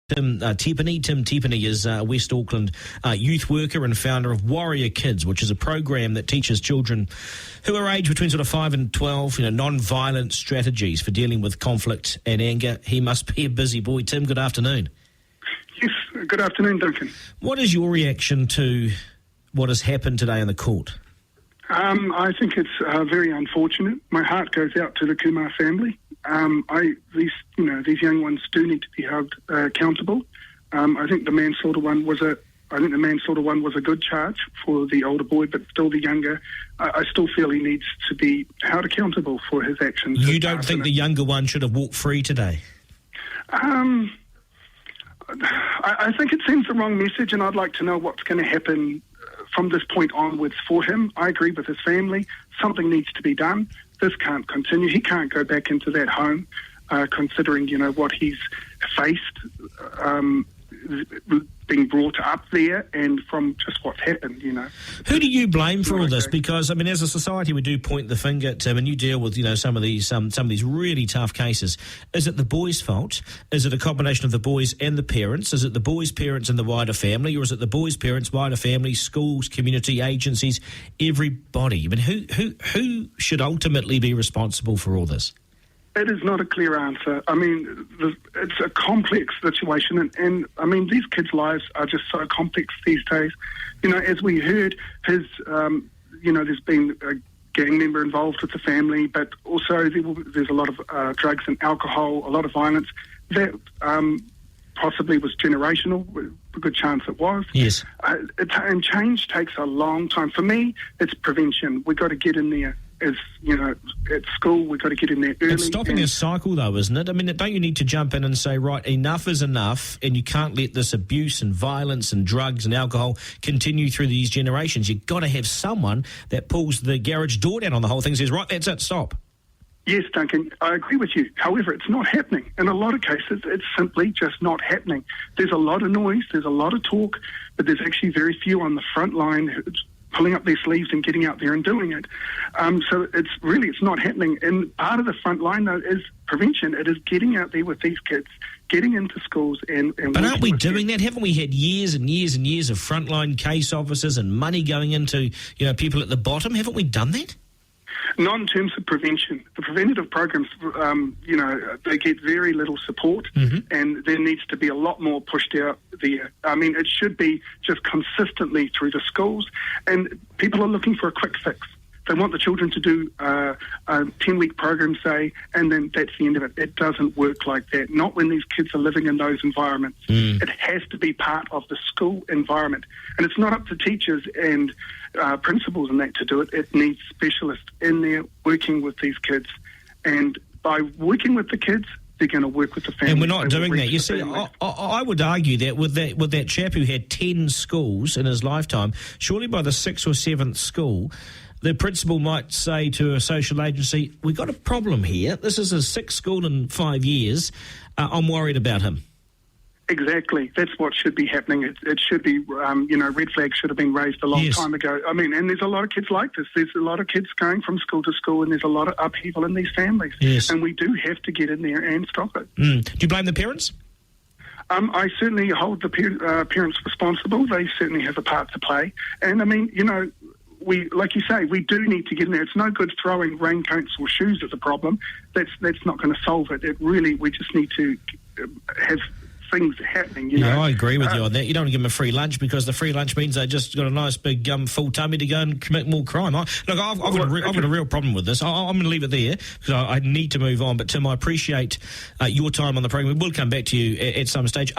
Tipene. Tim Tipene is a West Auckland youth worker and founder of Warrior Kids, which is a program that teaches children who are aged between sort of 5 and 12, non-violent strategies for dealing with conflict and anger. He must be a busy boy. Tim, good afternoon. Yes, good afternoon, Duncan. What is your reaction to what has happened today in the court? I think it's very unfortunate. My heart goes out to the Kumar family. These young ones do need to be held accountable. I think the manslaughter one was a good charge for the older boy, but still the younger, I still feel he needs to be held accountable for his actions. You don't think the younger one should have walked free today? I think it sends the wrong message, and I'd like to know what's going to happen from this point onwards for him. I agree with his family. Something needs to be done. This can't continue. He can't go back into that home, considering, what he's faced, being brought up there and from just what's happened, Who do you blame for all this? Because, as a society, we do point the finger at Tim, and you deal with, some of these really tough cases. Is it the boys' fault? Is it a combination of the boys and the parents? Is it the boys' parents and the wider family? Or is it the boys' parents, wider family, schools, community, agencies, everybody? Who should ultimately be responsible for all this? It is not a clear answer. It's a complex situation, and these kids' lives are just so complex these days. As we heard, there's been a gang member involved with the family, but also there's a lot of drugs and alcohol, a lot of violence. That possibly was generational. A good chance it was. Yes. And change takes a long time. For me, it's prevention. We've got to get in there. At school, we've got to get in there early. It's stopping a cycle, though, isn't it? Don't you need to jump in and say, right, enough is enough, and you can't let this abuse and violence and drugs and alcohol continue through these generations. You've got to have someone that pulls the garage door down on the whole thing and says, right, that's it, stop. Yes, Duncan, I agree with you. However, it's not happening. In a lot of cases, it's simply just not happening. There's a lot of noise, there's a lot of talk, but there's actually very few on the front line pulling up their sleeves and getting out there and doing it. So it's not happening. And part of the front line, though, is prevention. It is getting out there with these kids, getting into schools and But aren't we doing that? Haven't we had years and years and years of frontline case officers and money going into, people at the bottom? Haven't we done that? Not in terms of prevention. The preventative programs, they get very little support, and there needs to be a lot more pushed out there. It should be just consistently through the schools, and people are looking for a quick fix. They want the children to do a 10-week program, say, and then that's the end of it. It doesn't work like that. Not when these kids are living in those environments. It has to be part of the school environment. And it's not up to teachers and principals and that to do it. It needs specialists in there working with these kids. And by working with the kids, they're going to work with the family. And we're not doing that. You see, I would argue that with that chap who had 10 schools in his lifetime, surely by the 6th or 7th school, the principal might say to a social agency, we've got a problem here. This is his 6th school in 5 years. I'm worried about him. Exactly. That's what should be happening. It should be, red flags should have been raised a long time ago. And there's a lot of kids like this. There's a lot of kids going from school to school, and there's a lot of upheaval in these families. Yes. And we do have to get in there and stop it. Do you blame the parents? I certainly hold the parents responsible. They certainly have a part to play. And, we, like you say, we do need to get in there. It's no good throwing raincoats or shoes at the problem. That's not going to solve it. We just need to have things happening. Yeah, I agree with you on that. You don't want to give them a free lunch, because the free lunch means they just got a nice big full tummy to go and commit more crime. I've got a real problem with this. I'm going to leave it there because I need to move on. But Tim, I appreciate your time on the program. We'll come back to you at some stage.